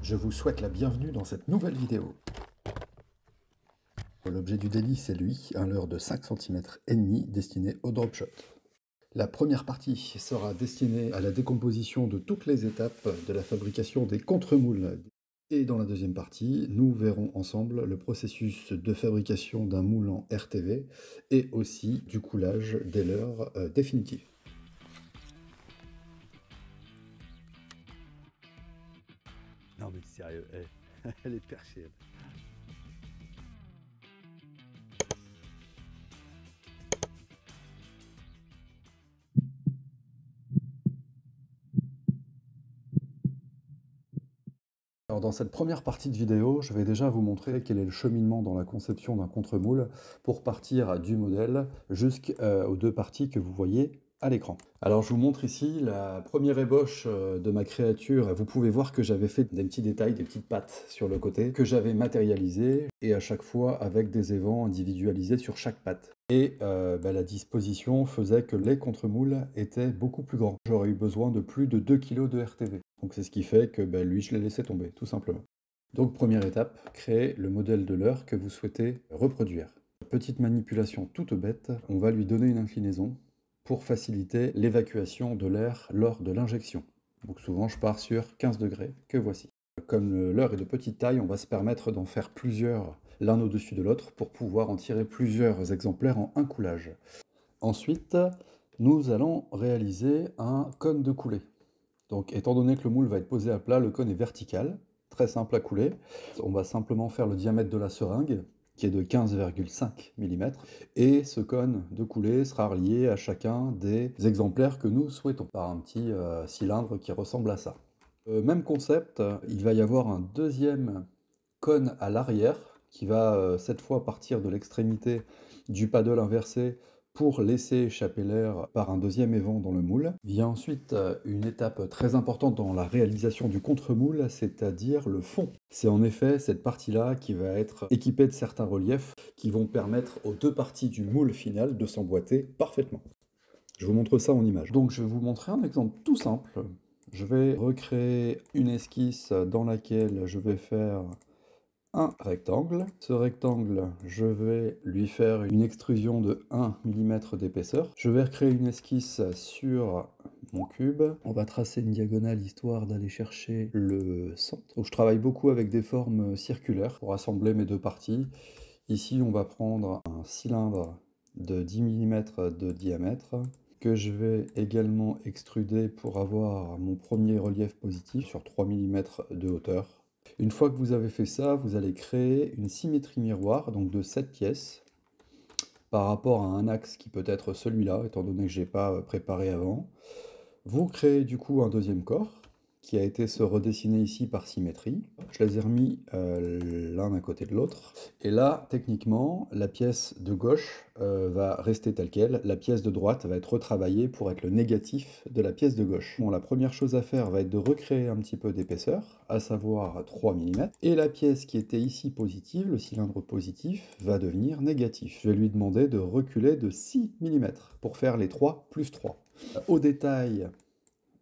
Je vous souhaite la bienvenue dans cette nouvelle vidéo. L'objet du délit, c'est lui, un leurre de 5,5 cm destiné au drop shot. La première partie sera destinée à la décomposition de toutes les étapes de la fabrication des contre-moules. Et dans la deuxième partie, nous verrons ensemble le processus de fabrication d'un moule en RTV et aussi du coulage des leurres définitifs. Non mais sérieux, elle est perchée elle. Alors dans cette première partie de vidéo, je vais déjà vous montrer quel est le cheminement dans la conception d'un contre-moule pour partir du modèle jusqu'aux deux parties que vous voyez à l'écran. Alors je vous montre ici la première ébauche de ma créature. Vous pouvez voir que j'avais fait des petits détails, des petites pattes sur le côté, que j'avais matérialisé et à chaque fois avec des évents individualisés sur chaque patte. Et la disposition faisait que les contre-moules étaient beaucoup plus grands. J'aurais eu besoin de plus de 2 kg de RTV. Donc c'est ce qui fait que lui, je l'ai laissé tomber, tout simplement. Donc première étape, créer le modèle de leurre que vous souhaitez reproduire. Petite manipulation toute bête, on va lui donner une inclinaison pour faciliter l'évacuation de l'air lors de l'injection. Donc souvent je pars sur 15 degrés, que voici. Comme le leurre est de petite taille, on va se permettre d'en faire plusieurs l'un au-dessus de l'autre pour pouvoir en tirer plusieurs exemplaires en un coulage. Ensuite, nous allons réaliser un cône de coulée. Donc étant donné que le moule va être posé à plat, le cône est vertical, très simple à couler. On va simplement faire le diamètre de la seringue, qui est de 15,5 mm, et ce cône de coulée sera relié à chacun des exemplaires que nous souhaitons, par un petit cylindre qui ressemble à ça. Même concept, il va y avoir un deuxième cône à l'arrière, qui va cette fois partir de l'extrémité du paddle inversé pour laisser échapper l'air par un deuxième évent dans le moule. Vient ensuite une étape très importante dans la réalisation du contre-moule, c'est-à-dire le fond. C'est en effet cette partie-là qui va être équipée de certains reliefs qui vont permettre aux deux parties du moule final de s'emboîter parfaitement. Je vous montre ça en image. Donc je vais vous montrer un exemple tout simple. Je vais recréer une esquisse dans laquelle je vais faire un rectangle. Ce rectangle, je vais lui faire une extrusion de 1 mm d'épaisseur. Je vais recréer une esquisse sur mon cube. On va tracer une diagonale histoire d'aller chercher le centre. Donc je travaille beaucoup avec des formes circulaires pour assembler mes deux parties. Ici, on va prendre un cylindre de 10 mm de diamètre que je vais également extruder pour avoir mon premier relief positif sur 3 mm de hauteur. Une fois que vous avez fait ça, vous allez créer une symétrie miroir, donc de 7 pièces, par rapport à un axe qui peut être celui-là, étant donné que je n'ai pas préparé avant. Vous créez du coup un deuxième corps, qui a été se redessiner ici par symétrie. Je les ai remis l'un à côté de l'autre. Et là, techniquement, la pièce de gauche va rester telle quelle. La pièce de droite va être retravaillée pour être le négatif de la pièce de gauche. Bon, la première chose à faire va être de recréer un petit peu d'épaisseur, à savoir 3 mm. Et la pièce qui était ici positive, le cylindre positif, va devenir négatif. Je vais lui demander de reculer de 6 mm pour faire les 3 plus 3. Au détail,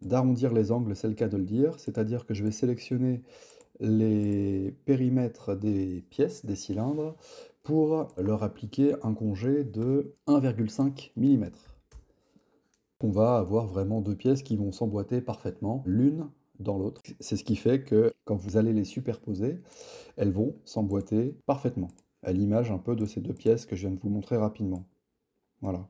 d'arrondir les angles, c'est le cas de le dire, c'est-à-dire que je vais sélectionner les périmètres des pièces, des cylindres, pour leur appliquer un congé de 1,5 mm. On va avoir vraiment deux pièces qui vont s'emboîter parfaitement, l'une dans l'autre. C'est ce qui fait que quand vous allez les superposer, elles vont s'emboîter parfaitement, à l'image un peu de ces deux pièces que je viens de vous montrer rapidement. Voilà.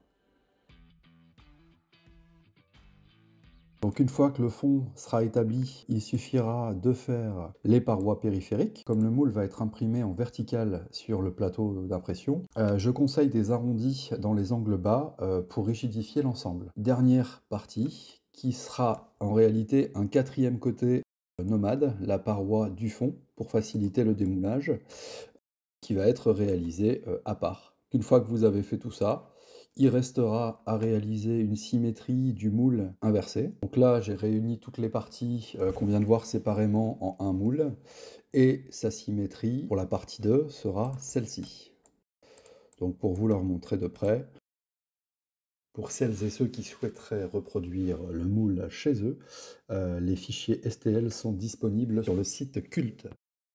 Donc une fois que le fond sera établi, il suffira de faire les parois périphériques. Comme le moule va être imprimé en vertical sur le plateau d'impression, je conseille des arrondis dans les angles bas pour rigidifier l'ensemble. Dernière partie, qui sera en réalité un quatrième côté nomade, la paroi du fond, pour faciliter le démoulage, qui va être réalisé à part. Une fois que vous avez fait tout ça, il restera à réaliser une symétrie du moule inversé. Donc là, j'ai réuni toutes les parties qu'on vient de voir séparément en un moule, et sa symétrie pour la partie 2 sera celle-ci. Donc pour vous leur montrer de près, Pour celles et ceux qui souhaiteraient reproduire le moule chez eux, les fichiers STL sont disponibles sur le site Cult.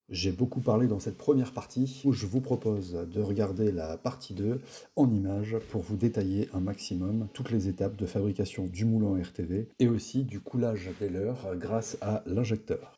J'ai beaucoup parlé dans cette première partie, où je vous propose de regarder la partie 2 en images pour vous détailler un maximum toutes les étapes de fabrication du moule en RTV et aussi du coulage des leurres grâce à l'injecteur.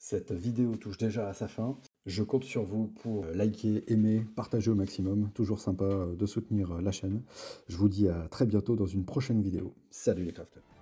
Cette vidéo touche déjà à sa fin. Je compte sur vous pour liker, aimer, partager au maximum. Toujours sympa de soutenir la chaîne. Je vous dis à très bientôt dans une prochaine vidéo. Salut les crafters!